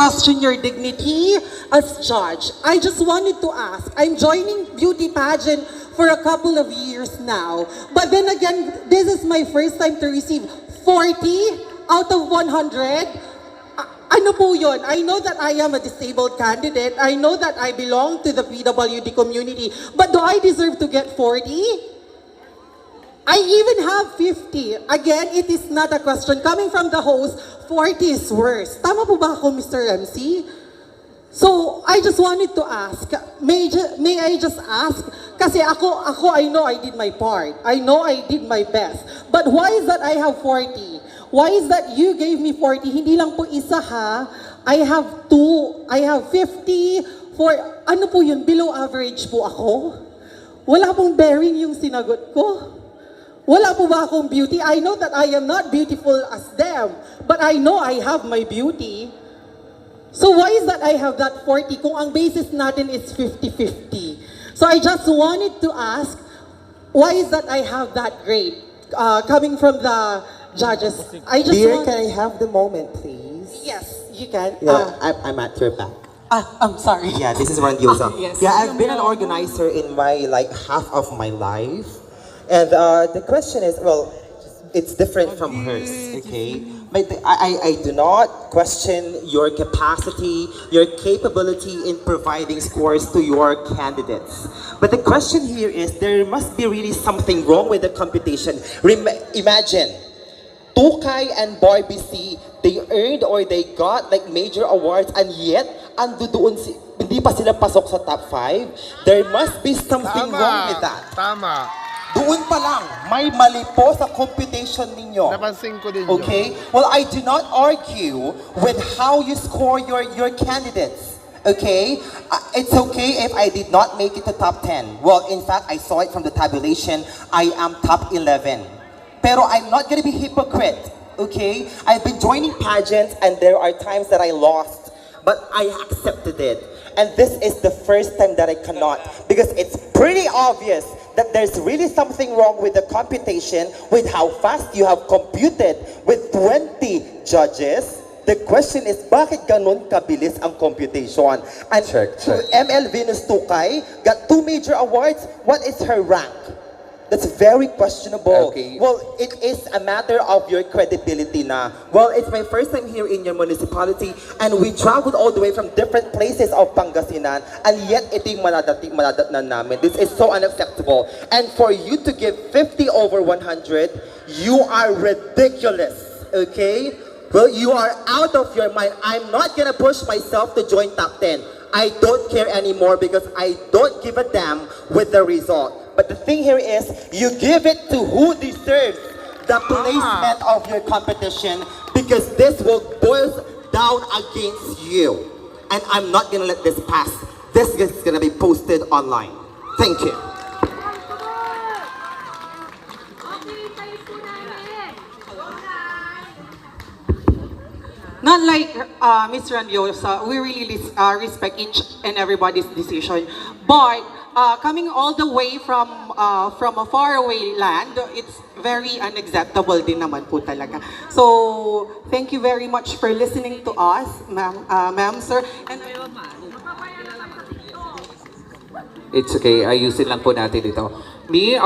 question your dignity as judge. I just wanted to ask, I'm joining beauty pageant for a couple of years now. But then again, this is my first time to receive 40 out of 100. Ano po yun? I know that I am a disabled candidate. I know that I belong to the PWD community. But do I deserve to get 40? I even have 50. Again, it is not a question. Coming from the host, 40 is worse. Tama po ba ako, Mr. MC? So, I just wanted to ask, may I just ask? Kasi ako, I know I did my part. I know I did my best. But why is that I have 40? Why is that you gave me 40? Hindi lang po isa ha. I have 2. I have 50 for, ano po yun, below average po ako? Wala pong bearing yung sinagot ko. Wala po ba akong beauty? I know that I am not beautiful as them. But I know I have my beauty. So why is that I have that 40 kung ang basis natin is 50-50? So I just wanted to ask, why is that I have that grade? Coming from the judges. Dear, can I have the moment, please? Yes, you can. Yeah, I'm at your back. I'm sorry. Yeah, this is Dyosa. Yes. Yeah, I've been an organizer in my half of my life, and the question is, well, it's different from hers. Okay, but I do not question your capacity, your capability in providing scores to your candidates. But the question here is, there must be really something wrong with the computation. Imagine. 𝗧𝗥𝗘𝗡𝗚 and Barbie C, they earned or they got major awards, and yet hindi pa sila pasok sa top 5. There must be something wrong with that. Tama. Doon pa lang, may mali po sa computation ninyo. Napansin ko din Okay? Well, I do not argue with how you score your candidates. Okay? It's okay if I did not make it to top 10. Well, in fact, I saw it from the tabulation. I am top 11. Pero I'm not gonna be hypocrite, okay? I've been joining pageants and there are times that I lost, but I accepted it. And this is the first time that I cannot, because it's pretty obvious that there's really something wrong with the computation, with how fast you have computed with 20 judges. The question is, bakit ganun kabilis ang computation? And Check. ML Venus 𝗧𝗥𝗘𝗡𝗗𝗚 got 2 major awards. What is her rank? That's very questionable. Okay. Well, it is a matter of your credibility na. Well, it's my first time here in your municipality, and we traveled all the way from different places of Pangasinan, and yet ito yung madadatnan namin. This is so unacceptable. And for you to give 50 over 100, you are ridiculous, okay? Well, you are out of your mind. I'm not gonna push myself to join top 10. I don't care anymore because I don't give a damn with the result. But the thing here is, you give it to who deserves the placement of your competition, because this will boil down against you. And I'm not gonna let this pass. This is gonna be posted online. Thank you. Not like Mr. Dyosa, we really respect each and everybody's decision. But coming all the way from a faraway land, it's very unacceptable din naman po talaga. So, thank you very much for listening to us, ma'am, sir. And It's okay, ayusin lang po natin ito. May